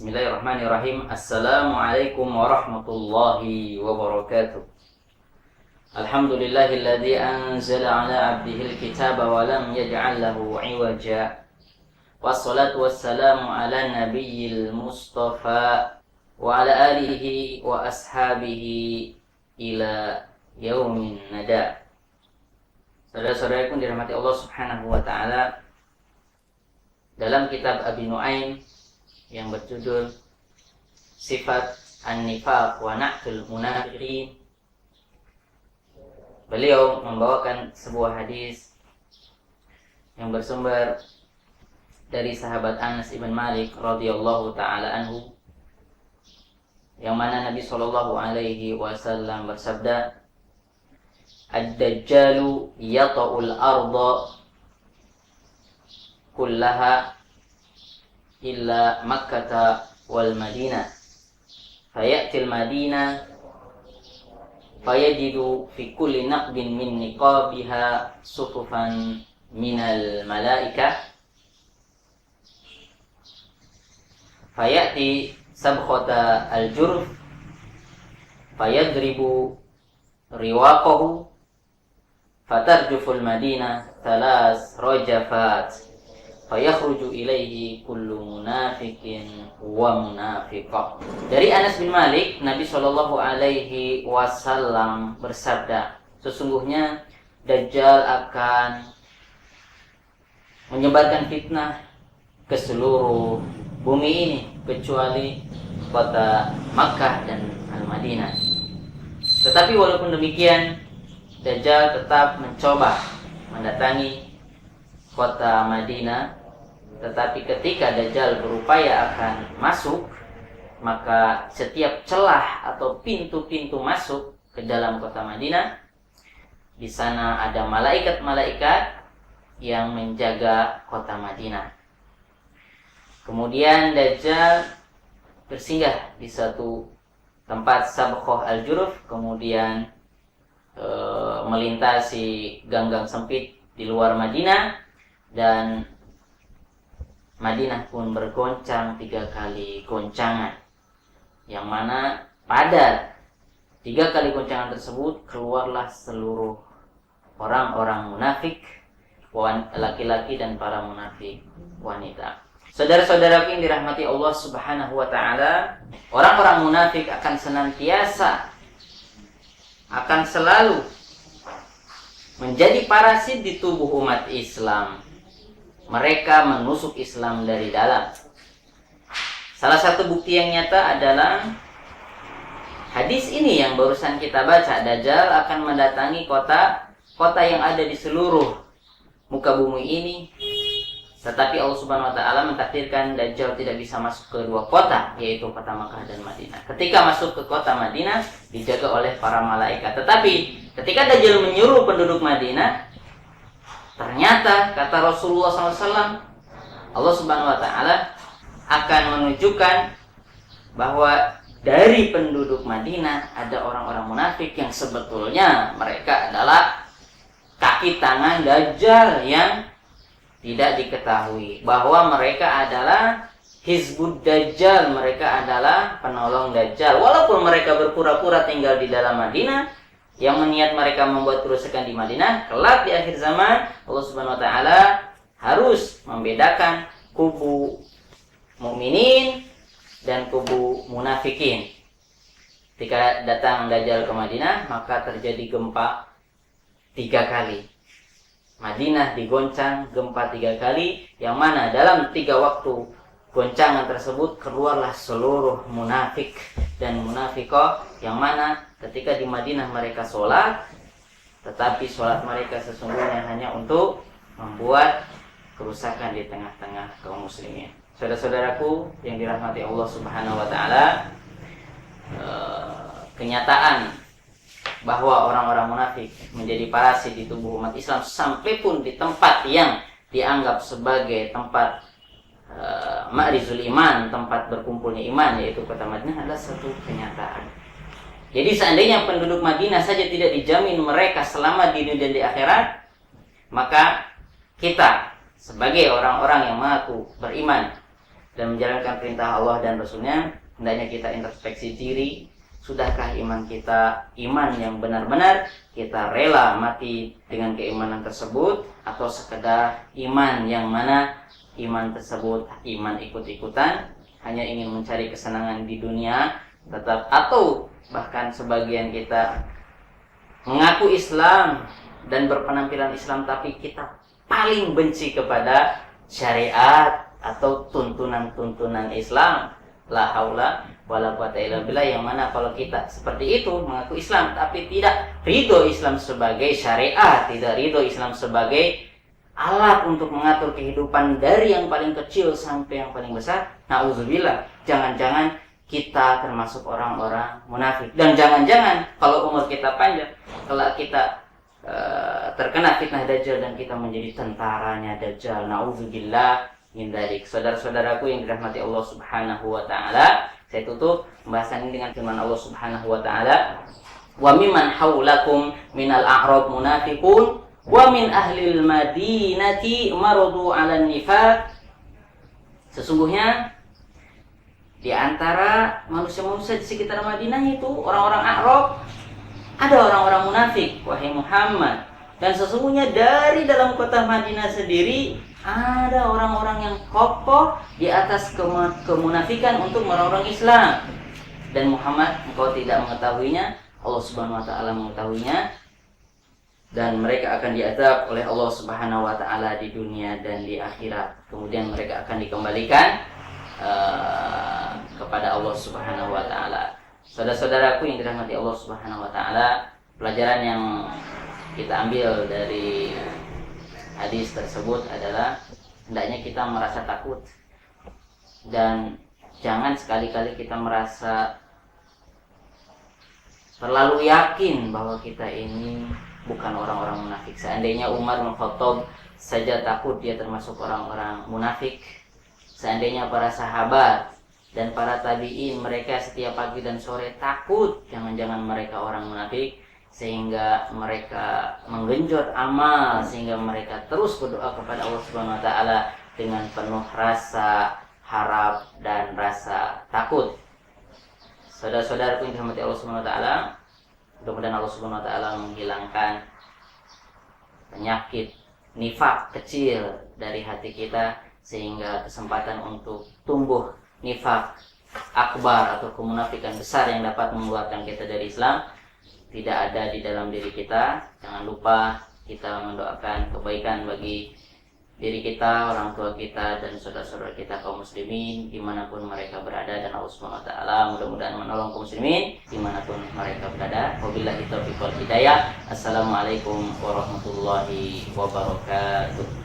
Bismillahirrahmanirrahim. Assalamualaikum warahmatullahi wabarakatuh. Alhamdulillahilladzi anzala ala abdihil kitaba wa lam yaj'al lahu 'iwaja. Wassalatu wassalamu ala nabiyyil mustafa wa ala alihi wa ashabihi ila yaumin nada. Saudara-saudaraku dirahmati Allah Subhanahu wa taala, dalam kitab Abi Nu'aim yang berjudul Sifat An-Nifaq wa Na'tul Munafiqin, beliau membawakan sebuah hadis yang bersumber dari sahabat Anas ibn Malik radhiyallahu taala anhu, yang mana Nabi sallallahu alaihi wasallam bersabda, "Ad-Dajjalu yata'ul arda kullaha illa Makkah wal Madinah, fayatil Madinah fayajidu fi kulli naqbin min niqabiha sufufan minal malaikah, fayati sabkhata al-jurf fayadribu riwaqahu fatarjuful Madinah thalas rajafat fayakhruju ilaihi kullu munafiqin wa munafiqah." Dari Anas bin Malik, Nabi Shallallahu alaihi wasallam bersabda, sesungguhnya Dajjal akan menyebarkan fitnah ke seluruh bumi ini kecuali kota Makkah dan Al-Madinah. Tetapi walaupun demikian, Dajjal tetap mencoba mendatangi kota Madinah. Tetapi ketika Dajjal berupaya akan masuk, maka setiap celah atau pintu-pintu masuk ke dalam kota Madinah, di sana ada malaikat-malaikat yang menjaga kota Madinah. Kemudian Dajjal bersinggah di satu tempat Sabkhah al-Juruf, kemudian melintasi gang-gang sempit di luar Madinah, dan Madinah pun bergoncang 3 kali goncangan, yang mana pada 3 kali goncangan tersebut keluarlah seluruh orang-orang munafik, laki-laki dan para munafik wanita. Saudara-saudaraku yang dirahmati Allah Subhanahu wa taala, orang-orang munafik akan selalu menjadi parasit di tubuh umat Islam. Mereka menusuk Islam dari dalam. Salah satu bukti yang nyata adalah hadis ini yang barusan kita baca. Dajjal akan mendatangi kota yang ada di seluruh muka bumi ini. Tetapi Allah Subhanahu wa taala mentakdirkan Dajjal tidak bisa masuk ke 2 kota, yaitu kota Makkah dan Madinah. Ketika masuk ke kota Madinah, dijaga oleh para malaikat. Tetapi ketika Dajjal menyuruh penduduk Madinah, ternyata kata Rasulullah SAW, Allah Subhanahu wa taala akan menunjukkan bahwa dari penduduk Madinah ada orang-orang munafik yang sebetulnya mereka adalah kaki tangan Dajjal yang tidak diketahui, bahwa mereka adalah Hizbud Dajjal, mereka adalah penolong Dajjal. Walaupun mereka berpura-pura tinggal di dalam Madinah, yang meniat mereka membuat kerusakan di Madinah, kelak di akhir zaman Allah Subhanahu wa taala harus membedakan kubu mukminin dan kubu munafikin. Ketika datang Dajjal ke Madinah, maka terjadi gempa 3 kali. Madinah digoncang gempa 3 kali, yang mana dalam 3 waktu goncangan tersebut keluarlah seluruh munafik dan munafiqah, yang mana ketika di Madinah mereka sholat, tetapi sholat mereka sesungguhnya hanya untuk membuat kerusakan di tengah-tengah kaum muslimin. Saudara-saudaraku yang dirahmati Allah Subhanahu wa taala, kenyataan bahwa orang-orang munafik menjadi parasit di tubuh umat Islam, sampai pun di tempat yang dianggap sebagai tempat ma'rizul iman, tempat berkumpulnya iman, yaitu kota Madinah, adalah satu kenyataan. Jadi seandainya penduduk Madinah saja tidak dijamin mereka selamat di dunia dan di akhirat, maka kita sebagai orang-orang yang mengaku beriman dan menjalankan perintah Allah dan Rasul-Nya, hendaknya kita introspeksi diri. Sudahkah iman kita iman yang benar-benar kita rela mati dengan keimanan tersebut, atau sekedar iman yang mana iman tersebut iman ikut-ikutan, hanya ingin mencari kesenangan di dunia tetap, atau bahkan sebagian kita mengaku Islam dan berpenampilan Islam tapi kita paling benci kepada syariat atau tuntunan-tuntunan Islam. La haula wala quwata illa billah, yang mana kalau kita seperti itu mengaku Islam tapi tidak ridho Islam sebagai syariat, tidak ridho Islam sebagai alat untuk mengatur kehidupan dari yang paling kecil sampai yang paling besar, na'udzubillah, jangan-jangan kita termasuk orang-orang munafik. Dan jangan-jangan kalau umur kita panjang, kalau kita terkena fitnah Dajjal dan kita menjadi tentaranya Dajjal, na'udzubillah min dzalik. Saudara-saudaraku yang dirahmati Allah Subhanahu wa taala, saya tutup pembahasan ini dengan firman Allah Subhanahu wa taala, "Wa mimman haulakum minal a'rab munafiqun wa min ahlil madinati maradu 'alan nifaq." Sesungguhnya di antara manusia-manusia di sekitar Madinah itu orang-orang A'rab, ada orang-orang munafik, wahai Muhammad. Dan sesungguhnya dari dalam kota Madinah sendiri ada orang-orang yang kokoh di atas kemunafikan untuk orang-orang Islam. Dan Muhammad, engkau tidak mengetahuinya, Allah Subhanahu wa taala mengetahuinya. Dan mereka akan diazab oleh Allah Subhanahu wa taala di dunia dan di akhirat. Kemudian mereka akan dikembalikan kepada Allah Subhanahu wa taala. Saudara-saudaraku yang dirahmati Allah Subhanahu wa taala, pelajaran yang kita ambil dari hadis tersebut adalah hendaknya kita merasa takut, dan jangan sekali-kali kita merasa terlalu yakin bahwa kita ini bukan orang-orang munafik. Seandainya Umar bin Khattab saja takut dia termasuk orang-orang munafik, seandainya para sahabat dan para tabi'in mereka setiap pagi dan sore takut jangan-jangan mereka orang munafik, sehingga mereka menggenjot amal, sehingga mereka terus berdoa kepada Allah Subhanahu wa taala dengan penuh rasa harap dan rasa takut. Saudara-saudaraku yang dirahmati Allah Subhanahu wa taala, mudah-mudahan Allah Subhanahu wa taala menghilangkan penyakit nifak kecil dari hati kita, sehingga kesempatan untuk tumbuh nifak akbar atau kemunafikan besar yang dapat mengeluarkan kita dari Islam tidak ada di dalam diri kita. Jangan lupa kita mendoakan kebaikan bagi diri kita, orang tua kita, dan saudara-saudara kita kaum muslimin dimanapun mereka berada, dan Allah Subhanahu wa taala mudah-mudahan menolong kaum muslimin dimanapun mereka berada. Wabillahi taufiq wal hidayah. Assalamualaikum warahmatullahi wabarakatuh.